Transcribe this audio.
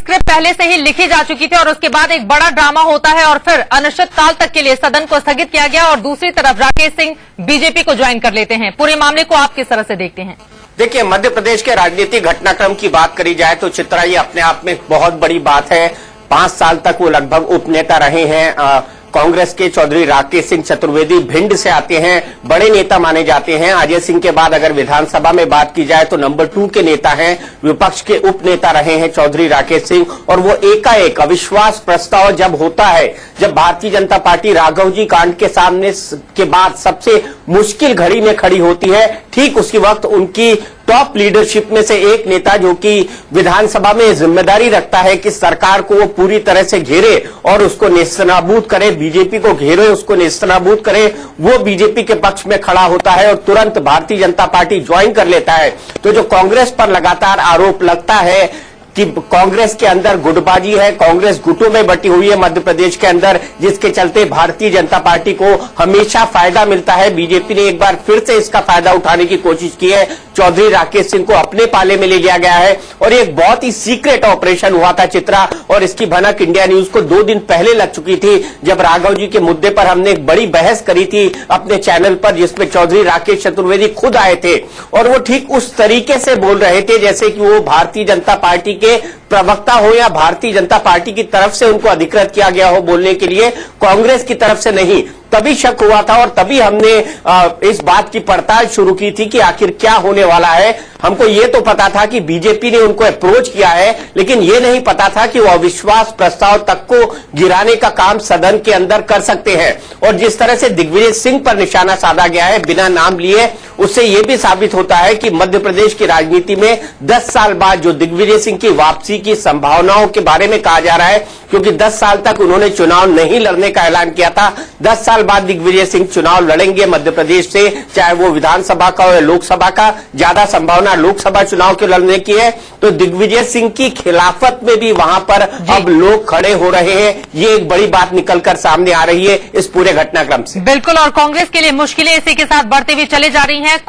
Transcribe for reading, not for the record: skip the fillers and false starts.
Script पहले से ही लिखी जा चुकी थी और उसके बाद एक बड़ा ड्रामा होता है और फिर अनिश्चितकाल तक के लिए सदन को स्थगित किया गया और दूसरी तरफ राकेश सिंह बीजेपी को ज्वाइन कर लेते हैं। पूरे मामले को आप किस तरह से देखते हैं? देखिए, मध्य प्रदेश के राजनीतिक घटनाक्रम की बात करी जाए तो चित्रा, ये अपने आप में बहुत बड़ी बात है। 5 साल तक वो लगभग उपनेता रहे हैं। कांग्रेस के चौधरी राकेश सिंह चतुर्वेदी भिंड से आते हैं, बड़े नेता माने जाते हैं। अजय सिंह के बाद अगर विधानसभा में बात की जाए तो नंबर 2 के नेता हैं। विपक्ष के उप नेता रहे हैं चौधरी राकेश सिंह, और वो एकाएक अविश्वास प्रस्ताव जब होता है, जब भारतीय जनता पार्टी राघव जी कांड के सामने के बाद सबसे मुश्किल घड़ी में खड़ी होती है, ठीक उसी वक्त उनकी टॉप लीडरशिप में से एक नेता जो कि विधानसभा में जिम्मेदारी रखता है कि सरकार को वो पूरी तरह से घेरे और उसको नेस्तनाबूद करे, बीजेपी को घेरे, उसको नेस्तनाबूद करे, वो बीजेपी के पक्ष में खड़ा होता है और तुरंत भारतीय जनता पार्टी ज्वाइन कर लेता है। तो जो कांग्रेस पर लगातार आरोप लगता है कि कांग्रेस के अंदर गुटबाजी है, कांग्रेस गुटों में बटी हुई है मध्य प्रदेश के अंदर, जिसके चलते भारतीय जनता पार्टी को हमेशा फायदा मिलता है। बीजेपी ने एक बार फिर से इसका फायदा उठाने की कोशिश की है। चौधरी राकेश सिंह को अपने पाले में ले लिया गया है और एक बहुत ही सीक्रेट ऑपरेशन हुआ था चित्रा, और इसकी भनक इंडिया न्यूज को 2 दिन पहले लग चुकी थी, जब राघव जी के मुद्दे पर हमने एक बड़ी बहस करी थी अपने चैनल पर, जिसमें चौधरी राकेश चतुर्वेदी खुद आए थे और वो ठीक उस तरीके से बोल रहे थे जैसे कि वो भारतीय जनता पार्टी के प्रवक्ता हो या भारतीय जनता पार्टी की तरफ से उनको अधिकृत किया गया हो बोलने के लिए, कांग्रेस की तरफ से नहीं। तभी शक हुआ था और तभी हमने इस बात की पड़ताल शुरू की थी कि आखिर क्या होने वाला है। हमको ये तो पता था कि बीजेपी ने उनको अप्रोच किया है, लेकिन ये नहीं पता था कि वो अविश्वास प्रस्ताव तक को गिराने का काम सदन के अंदर कर सकते हैं। और जिस तरह से दिग्विजय सिंह पर निशाना साधा गया है बिना नाम लिए, उससे ये भी साबित होता है कि मध्य प्रदेश की राजनीति में 10 साल बाद जो दिग्विजय सिंह की वापसी की संभावनाओं के बारे में कहा जा रहा है, क्योंकि 10 साल तक उन्होंने चुनाव नहीं लड़ने का ऐलान किया था। 10 साल बाद दिग्विजय सिंह चुनाव लड़ेंगे मध्य प्रदेश से, चाहे वो विधानसभा का हो या लोकसभा का। ज्यादा संभावना लोकसभा चुनाव के लड़ने की है। तो दिग्विजय सिंह की खिलाफत में भी वहां पर अब लोग खड़े हो रहे हैं। ये एक बड़ी बात निकलकर सामने आ रही है इस पूरे घटनाक्रम से। बिल्कुल, और कांग्रेस के लिए मुश्किलें इसी के साथ बढ़ती हुई चली जा रही हैं।